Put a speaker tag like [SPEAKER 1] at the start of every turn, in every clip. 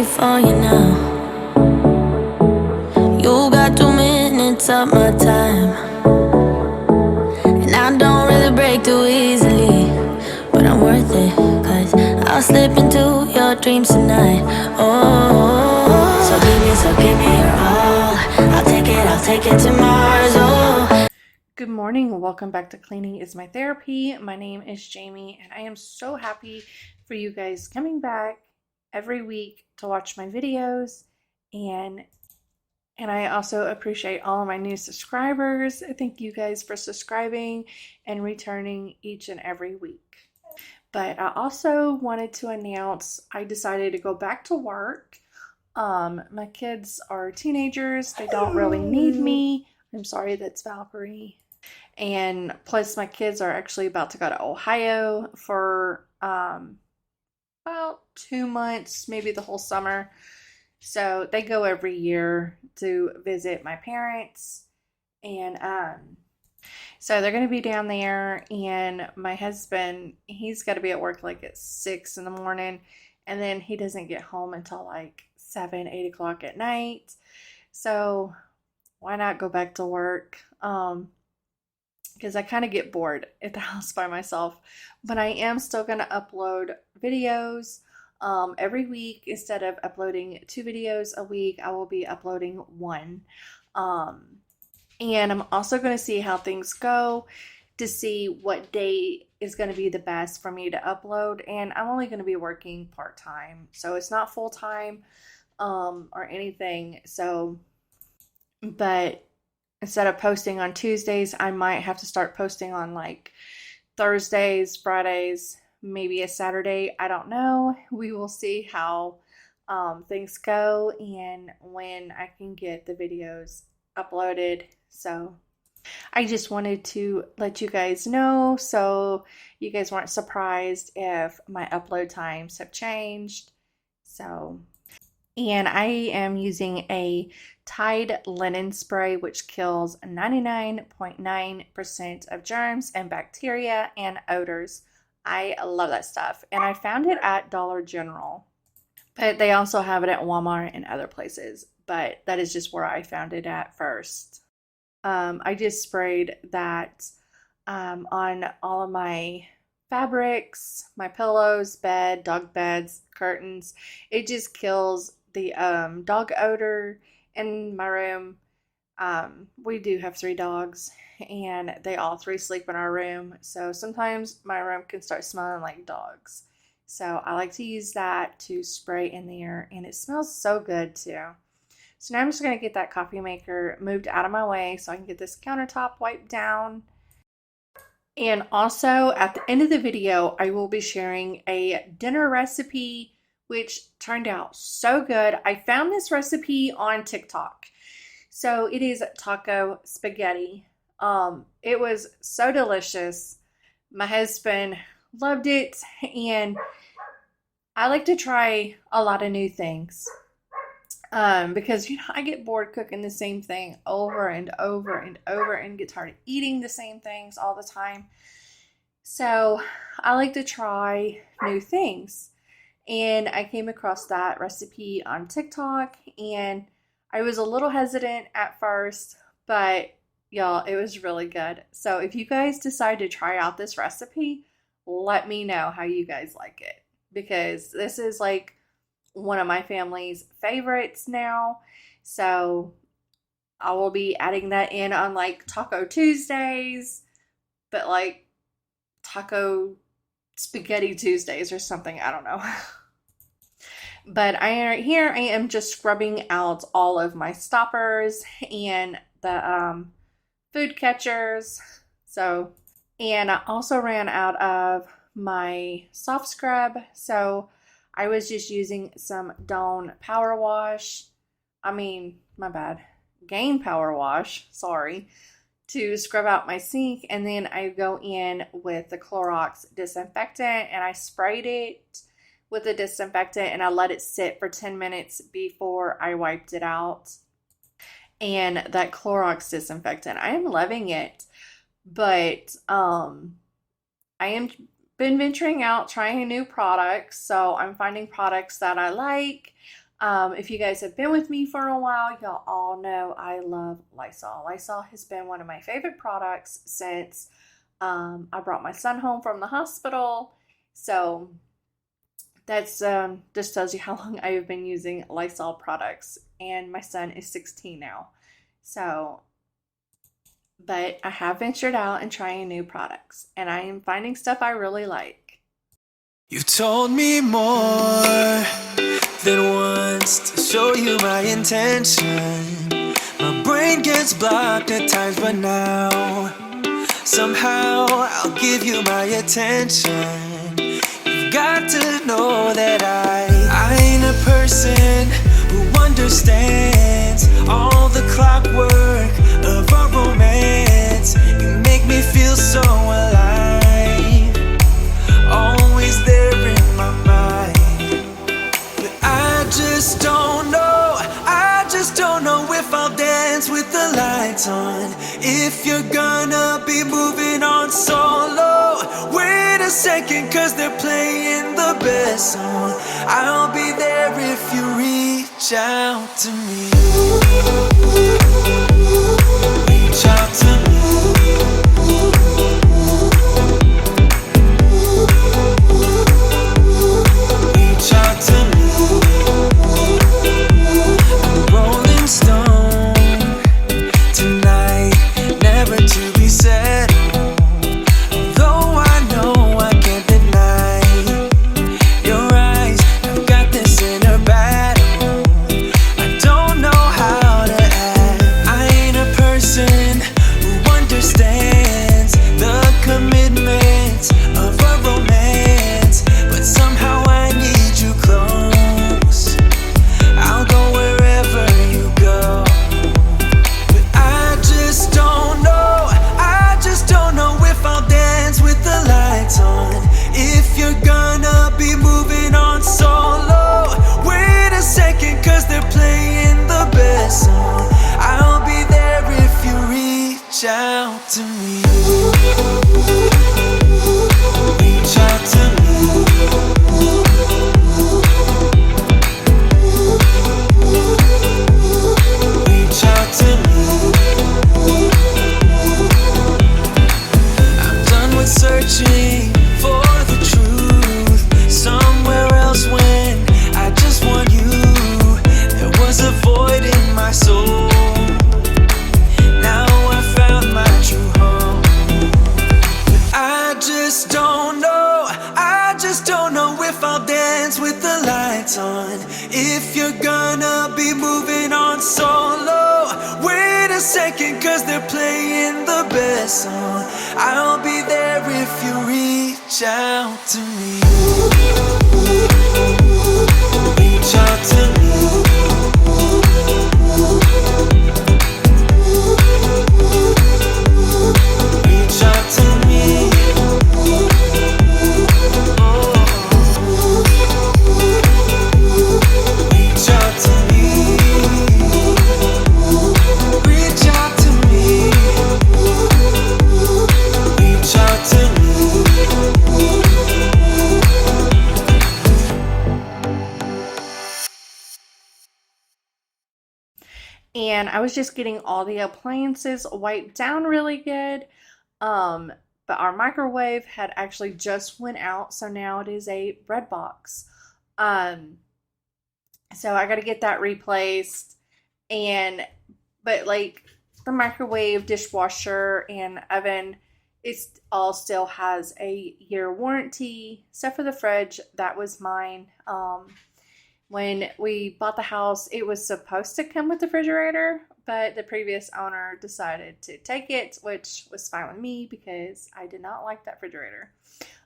[SPEAKER 1] ready for you now. You got 2 minutes of my time, and I don't really break too easily, but I'm worth it, 'cause I'll slip into your dreams tonight. Oh, so give me your all. I'll take it to Mars. Oh.
[SPEAKER 2] Good morning. Welcome back to Cleaning is My Therapy. My name is Jamie, and I am so happy for you guys coming back every week to watch my videos. And I also appreciate all of my new subscribers. Thank you guys for subscribing and returning each and every week. But I also wanted to announce I decided to go back to work. My kids are teenagers. They don't really need me. I'm sorry, that's Valkyrie. And plus, my kids are actually about to go to Ohio for about 2 months, maybe the whole summer. So they go every year to visit my parents. And so they're going to be down there. And my husband, he's got to be at work like at 6 in the morning. And then he doesn't get home until like 7, 8 o'clock at night. So why not go back to work? Because I kind of get bored at the house by myself. But I am still going to upload videos every week. Instead of uploading 2 videos a week, I will be uploading 1. And I'm also going to see how things go to see what day is going to be the best for me to upload. And I'm only going to be working part-time, so it's not full-time or anything. So, but instead of posting on Tuesdays, I might have to start posting on like Thursdays, Fridays, maybe a Saturday. I don't know. We will see how things go and when I can get the videos uploaded. So I just wanted to let you guys know so you guys weren't surprised if my upload times have changed. So, and I am using a Tide linen spray, which kills 99.9% of germs and bacteria and odors. I love that stuff. And I found it at Dollar General, but they also have it at Walmart and other places. But that is just where I found it at first. I just sprayed that on all of my fabrics, my pillows, bed, dog beds, curtains. It just kills the dog odor in my room. We do have 3 dogs, and they all 3 sleep in our room. So sometimes my room can start smelling like dogs. So I like to use that to spray in there, and it smells so good too. So now I'm just going to get that coffee maker moved out of my way so I can get this countertop wiped down. And also at the end of the video, I will be sharing a dinner recipe, which turned out so good. I found this recipe on TikTok. So it is taco spaghetti. It was so delicious. My husband loved it, and I like to try a lot of new things. Because I get bored cooking the same thing over and over and over and get tired of eating the same things all the time. So I like to try new things. And I came across that recipe on TikTok, and I was a little hesitant at first, but y'all, it was really good. So if you guys decide to try out this recipe, let me know how you guys like it, because this is like one of my family's favorites now. So I will be adding that in on like Taco Tuesdays, but like Taco Spaghetti Tuesdays or something. I don't know. But here I am just scrubbing out all of my stoppers and the food catchers. So, and I also ran out of my soft scrub. So I was just using some Dawn Power Wash. Gain Power Wash, sorry, to scrub out my sink. And then I go in with the Clorox disinfectant and I sprayed it with the disinfectant and I let it sit for 10 minutes before I wiped it out. And that Clorox disinfectant, I am loving it. But I am been venturing out trying new products, so I'm finding products that I like. If you guys have been with me for a while, y'all all know I love Lysol. Lysol has been one of my favorite products since I brought my son home from the hospital. So that's just tells you how long I have been using Lysol products. And my son is 16 now. So, but I have ventured out and trying new products, and I am finding stuff I really like.
[SPEAKER 3] You've told me more than once to show you my intention. My brain gets blocked at times, but now somehow I'll give you my attention. You've got to know that I ain't a person who understands all the clockwork of our romance. You make me feel so alive, always there in my mind. But I just don't know if I'll dance with the lights on. If you're gonna be moving on solo, wait a second, cause they're playing the best song. I'll be there if you reach out to me. Reach out to me. Reach out to me. I'm rolling stone tonight, never to be settled. Though I know I can't deny your eyes, I've got this inner battle. I don't know how to act. I ain't a person who understands the commitments of a romance, but somehow I need you close. I'll go wherever you go. But I just don't know if I'll dance with the lights on. If you're gonna be moving on solo, wait a second, cause they're playing the best song. I'll be there if you reach out to me. Reach out to me. Reach out to me. I'm done with searching for the truth somewhere else when I just want you. There was a void in my soul. Now I found my true home. But I just don't know if I'll dance with the lights on. If you're gonna be moving on solo, wait a second, cause they're playing the best song. I'll be there if you reach out to me. Reach out to me. Reach out to me. Reach out to me. Reach out to me. Reach out to me.
[SPEAKER 2] And I was just getting all the appliances wiped down really good. But our microwave had actually just went out, so now it is a bread box. So I got to get that replaced. But like the microwave, dishwasher, and oven, it's all still has a year warranty, except for the fridge. That was mine. When we bought the house, it was supposed to come with the refrigerator, but the previous owner decided to take it, which was fine with me because I did not like that refrigerator.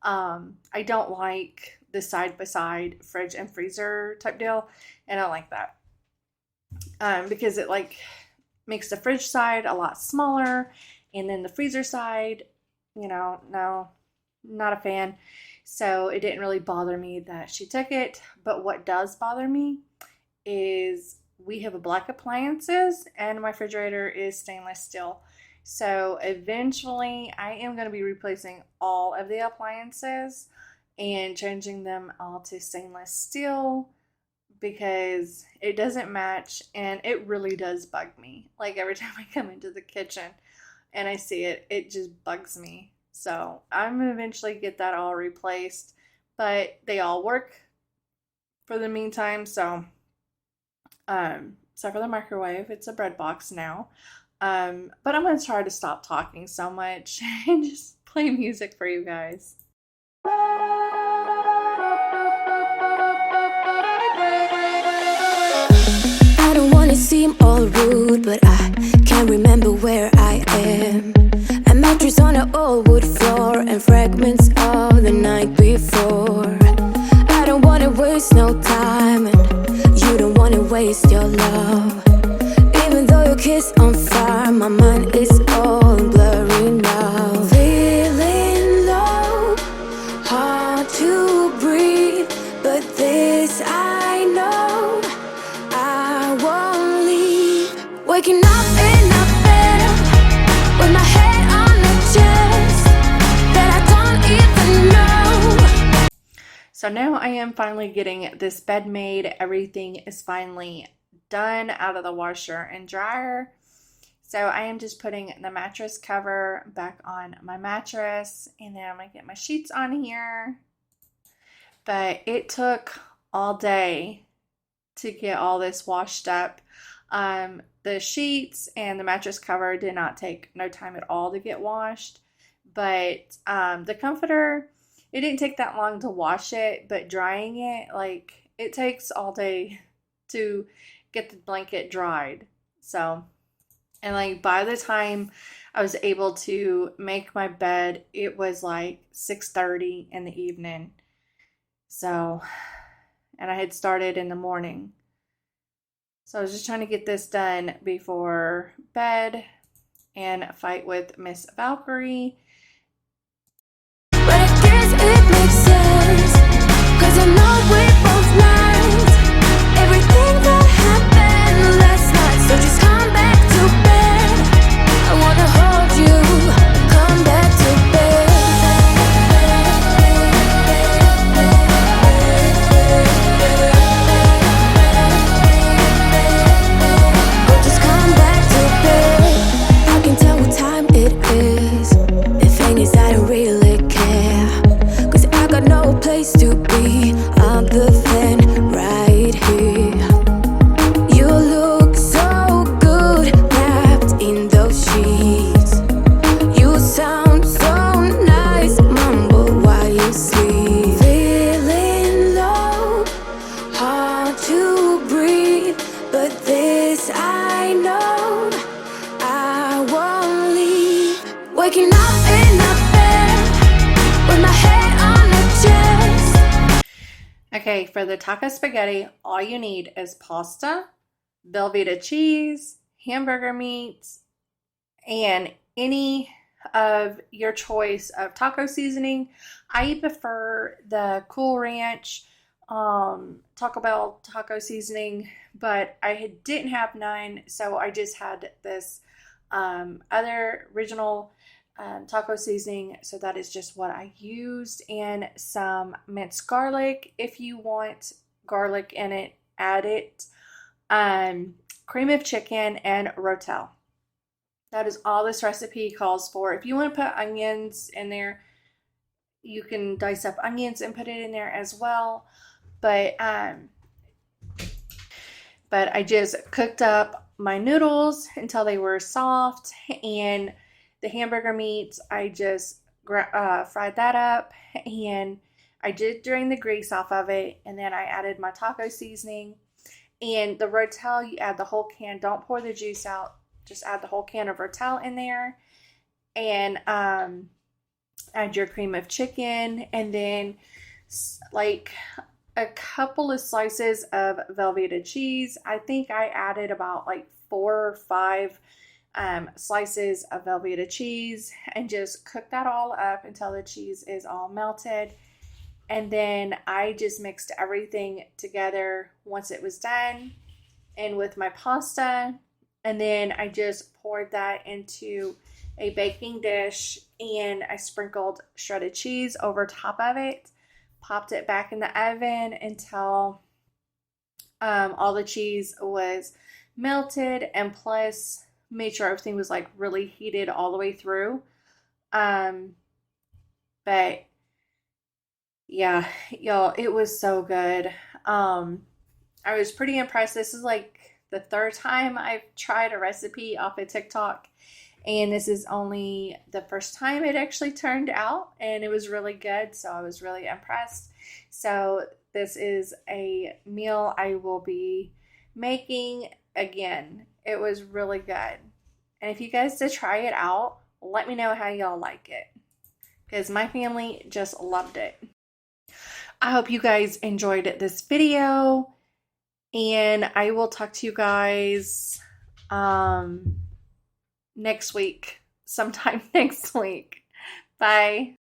[SPEAKER 2] I don't like the side-by-side fridge and freezer type deal, and I don't like that because it like makes the fridge side a lot smaller, and then the freezer side, no, not a fan. So it didn't really bother me that she took it. But what does bother me is we have a black appliances and my refrigerator is stainless steel. So eventually I am going to be replacing all of the appliances and changing them all to stainless steel. because it doesn't match, and it really does bug me. Like every time I come into the kitchen and I see it, it just bugs me. So I'm gonna eventually get that all replaced, but they all work for the meantime. So except for the microwave, it's a bread box now. But I'm gonna try to stop talking so much and just play music for you guys.
[SPEAKER 1] I don't wanna seem all rude, but I can't remember where I am. A mattress on an old wood floor and fragments of the night before. I don't wanna waste no time, and you don't wanna waste your love. Even though your kiss on fire, my mind is all blurry now. Feeling low, hard to breathe, but this I know, I won't leave. Waking up in a bed with my head on the chest that I don't even know.
[SPEAKER 2] So now I am finally getting this bed made. Everything is finally done out of the washer and dryer. So I am just putting the mattress cover back on my mattress, and then I'm gonna get my sheets on here. But it took all day to get all this washed up. The sheets and the mattress cover did not take no time at all to get washed, but the comforter, it didn't take that long to wash it, but drying it, like, it takes all day to get the blanket dried. So, and like by the time I was able to make my bed, it was like 6:30 in the evening. So, and I had started in the morning. So I was just trying to get this done before bed and fight with Miss Valkyrie.
[SPEAKER 1] But I guess it makes sense, 'cause I know we both liked everything that happened last night. So just come back to bed. I wanna hold you. Come back to bed. Oh, just come back to bed. I can tell what time it is. The thing is, I don't really care, 'cause I got no place to be other than right here. You look so good wrapped in those sheets. You sound so nice, mumble while you sleep. Feeling low, hard to breathe, but this I know, I won't leave. Waking up in a bed with my head on the chest.
[SPEAKER 2] Okay, for the taco spaghetti, all you need is pasta, Velveeta cheese, hamburger meat, and any of your choice of taco seasoning. I prefer the Cool Ranch Taco Bell taco seasoning, but I didn't have none, so I just had this other original taco seasoning, so that is just what I used, and some minced garlic. If you want garlic in it, add it. Cream of chicken and Rotel. That is all this recipe calls for. If you want to put onions in there, you can dice up onions and put it in there as well. But I just cooked up my noodles until they were soft, and the hamburger meat, I just fried that up, and I did drain the grease off of it, and then I added my taco seasoning. And the Rotel, you add the whole can. Don't pour the juice out. Just add the whole can of Rotel in there, and add your cream of chicken, and then like a couple of slices of Velveeta cheese. I think I added about like 4 or 5 slices of Velveeta cheese, and just cook that all up until the cheese is all melted. And then I just mixed everything together once it was done, and with my pasta, and then I just poured that into a baking dish, and I sprinkled shredded cheese over top of it, popped it back in the oven until All the cheese was melted, and plus made sure everything was like really heated all the way through. But yeah, y'all, it was so good. I was pretty impressed. This is like the third time I've tried a recipe off of TikTok, and this is only the first time it actually turned out, and it was really good. So I was really impressed. So this is a meal I will be making again. It was really good. And if you guys did try it out, let me know how y'all like it, because my family just loved it. I hope you guys enjoyed this video, and I will talk to you guys next week, sometime next week. Bye.